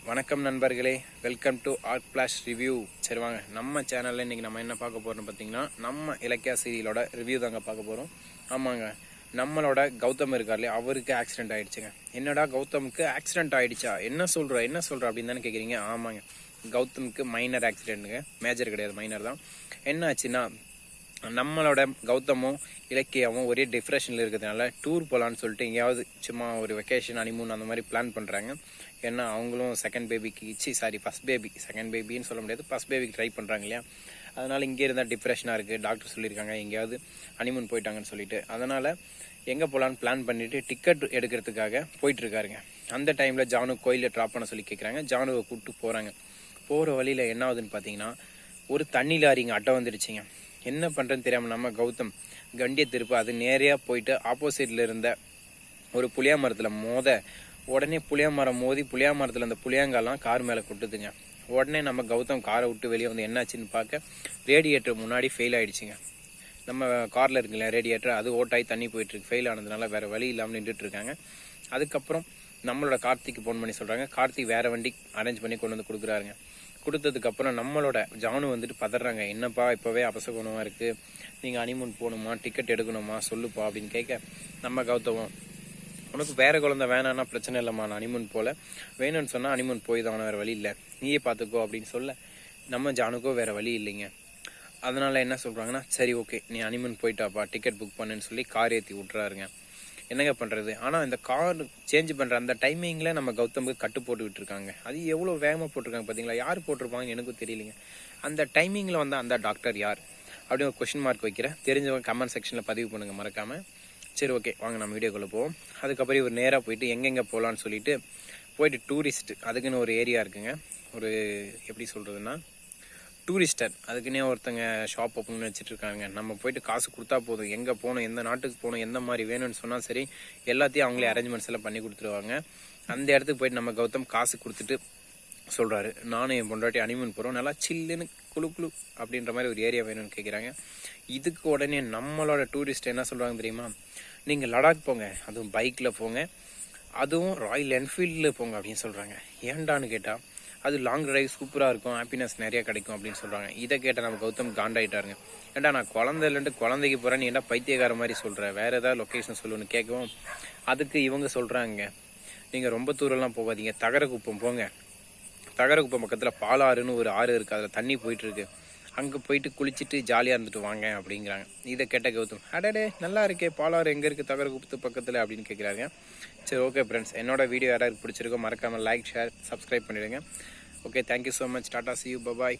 வணக்கம் நண்பர்களே, welcome to art flash review. சரி வாங்க, நம்ம சேனலில் இன்றைக்கி நம்ம என்ன பார்க்க போகிறோம்னு பார்த்தீங்கன்னா, நம்ம இலக்கியா சீரியலோட ரிவ்யூ தாங்க பார்க்க போகிறோம். ஆமாங்க, நம்மளோட கௌதம் இருக்கார் இல்லையா, அவருக்கு ஆக்சிடென்ட் ஆகிடுச்சுங்க. என்னடா கௌதமுக்கு ஆக்சிடென்ட் ஆகிடுச்சா, என்ன சொல்கிற அப்படின்னு தானே கேட்குறீங்க. ஆமாங்க, கௌதமுக்கு மைனர் ஆக்சிடென்ட்டுங்க, மேஜர் கிடையாது, மைனர் தான். என்ன ஆச்சுன்னா, நம்மளோட கௌதமும் இலக்கியாவும் ஒரே டிப்ரெஷனில் இருக்கிறதுனால டூர் போகலான்னு சொல்லிட்டு எங்கேயாவது சும்மா ஒரு வெக்கேஷன் ஹனிமூன் அந்த மாதிரி பிளான் பண்ணுறாங்க. ஏன்னா அவங்களும் செகண்ட் பேபிக்கு செகண்ட் பேபின்னு சொல்ல முடியாது, ஃபஸ்ட் பேபிக்கு ட்ரை பண்ணுறாங்க இல்லையா. அதனால் இங்கே இருந்தால் டிப்ரெஷனாக இருக்குது, டாக்டர் சொல்லியிருக்காங்க எங்கேயாவது ஹனிமூன் போயிட்டாங்கன்னு சொல்லிட்டு. அதனால் எங்கே போகலான்னு பிளான் பண்ணிவிட்டு டிக்கெட் எடுக்கிறதுக்காக போயிட்டுருக்காருங்க. அந்த டைமில் ஜானு கோயிலில் ட்ராப் பண்ண சொல்லி கேட்குறாங்க. ஜானுவை கூப்பிட்டு போகிறாங்க. போகிற வழியில் என்ன ஆகுதுன்னு பார்த்தீங்கன்னா, ஒரு தண்ணி லாரிங்க அட்டை வந்துடுச்சிங்க. என்ன பண்ணுறதுன்னு தெரியாமல் நம்ம கௌதம் கண்டியை திருப்ப அது நேரையாக போயிட்டு ஆப்போசிட்டில் இருந்த ஒரு புளியா மரத்தில் உடனே புளியா மரம் மோதி புளியா மரத்தில் அந்த புளியாங்காலாம் கார் மேலே கொட்டுதுங்க. உடனே நம்ம கௌதம் காரை விட்டு வெளியே வந்து என்னாச்சுன்னு பார்க்க ரேடியேட்டர் முன்னாடி ஃபெயில் ஆகிடுச்சிங்க. நம்ம காரில் இருக்குல்ல ரேடியேட்டர், அது ஓட்டாகி தண்ணி போயிட்டுருக்கு. ஃபெயில் ஆனதுனால வேறு வழி இல்லாமல் நின்றுட்டுருக்காங்க. அதுக்கப்புறம் நம்மளோட கார்த்திக்கு ஃபோன் பண்ணி சொல்கிறாங்க. கார்த்திக் வேறு வண்டி அரேஞ்ச் பண்ணி கொண்டு வந்து கொடுக்குறாருங்க. கொடுத்ததுக்கப்புறம் நம்மளோட ஜானு வந்துட்டு பதறாங்க. என்னப்பா இப்போவே அபசகுணமாக இருக்குது, நீங்கள் ஹனிமூன் போகணுமா, டிக்கெட் எடுக்கணுமா சொல்லுப்பா அப்படின்னு கேட்க, நம்ம கௌதமும் உனக்கு வேறு குழந்தை வேணான்னா பிரச்சனை இல்லைம்மா, நான் ஹனிமூன் போகல, வேணும்னு சொன்னால் ஹனிமூன் போய் தான், வேறு வழி இல்லை, நீயே பார்த்துக்கோ அப்படின்னு சொல்ல, நம்ம ஜானுக்கோ வேறு வழி இல்லைங்க. அதனால் என்ன சொல்கிறாங்கன்னா, சரி ஓகே நீ ஹனிமூன் போயிட்டாப்பா, டிக்கெட் புக் பண்ணுன்னு சொல்லி கார் ஏற்றி விட்றாருங்க. என்னங்க பண்ணுறது. ஆனால் இந்த கார் சேஞ்ச் பண்ணுற அந்த டைமிங்கில் நம்ம கௌதமுக்கு கட்டு போட்டுக்கிட்டு இருக்காங்க. அது எவ்வளோ வேகமாக போட்டிருக்காங்க பார்த்தீங்களா. யார் போட்டிருப்பாங்கன்னு எனக்கும் தெரியலைங்க. அந்த டைமிங்கில் வந்து அந்த டாக்டர் யார் அப்படின்னு ஒரு கொஷின் மார்க் வைக்கிறேன். தெரிஞ்சவங்க கமெண்ட் செக்ஷனில் பதிவு பண்ணுங்கள் மறக்காமல். சரி ஓகே வாங்க நம்ம வீடியோக்குள்ளே போவோம். அதுக்கப்புறம் இவர் நேராக போயிட்டு எங்கெங்கே போகலான்னு சொல்லிட்டு போயிட்டு டூரிஸ்ட் அதுக்குன்னு ஒரு ஏரியா இருக்குங்க. ஒரு எப்படி சொல்கிறதுன்னா டூரிஸ்டர் அதுக்குன்னே ஒருத்தங்க ஷாப் ஓப்பன் பண்ணி வச்சுட்ருக்காங்க. நம்ம போயிட்டு காசு கொடுத்தா போதும், எங்கே போகணும், எந்த நாட்டுக்கு போகணும், எந்த மாதிரி வேணும்னு சொன்னால் சரி எல்லாத்தையும் அவங்களே அரேஞ்ச்மெண்ட்ஸ் எல்லாம் பண்ணி கொடுத்துருவாங்க. அந்த இடத்துக்கு போயிட்டு நம்ம கௌதம் காசு கொடுத்துட்டு சொல்கிறாரு, நானும் என் பொண்டாட்டி ஹனிமூன் போகிறோம், நல்லா சில்லுன்னு குழு குழு அப்படின்ற மாதிரி ஒரு ஏரியா வேணும்னு கேட்குறாங்க. இதுக்கு உடனே நம்மளோட டூரிஸ்ட் என்ன சொல்கிறாங்க தெரியுமா, நீங்கள் லடாக் போங்க, அதுவும் பைக்கில் போங்க, அதுவும் ராயல் என்ஃபீல்டில் போங்க அப்படின்னு சொல்கிறாங்க. ஏன்டான்னு கேட்டால் அது லாங் டிரைவ் சூப்பராக இருக்கும், ஹாப்பினஸ் நிறையா கிடைக்கும் அப்படின்னு சொல்கிறாங்க. இதை கேட்டால் நம்ம கௌதம் காண்டாயிட்டாருங்க. ஏன்டா நான் குழந்தை இல்லைன்ட்டு குழந்தைக்கு போகிறேன், நீ என்ன பைத்தியக்கார மாதிரி சொல்கிற, வேறு ஏதாவது லொக்கேஷன் சொல்லுன்னு கேட்கவும் அதுக்கு இவங்க சொல்கிறாங்க, நீங்கள் ரொம்ப தூரம்லாம் போகாதீங்க, தகரக்குப்பம் போங்க, தகரக்குப்பம் பக்கத்தில் பாலாறுன்னு ஒரு ஆறு இருக்குது, அதில் தண்ணி போயிட்டுருக்கு, அங்கே போயிட்டு குளிச்சுட்டு ஜாலியாக இருந்துட்டு வாங்க அப்படிங்கிறாங்க. இதை கேட்ட கௌதம், அடடே நல்லா இருக்கே, பாலாறு எங்கே இருக்குது தகரக்குப்பத்து பக்கத்தில் அப்படின்னு கேட்குறாங்க. சரி ஓகே ஃப்ரெண்ட்ஸ், என்னோட வீடியோ யாராவது பிடிச்சிருக்கோ மறக்காமல் லைக் ஷேர் சப்ஸ்கிரைப் பண்ணிவிடுங்க. Okay, thank you so much, Tata, see you, bye bye.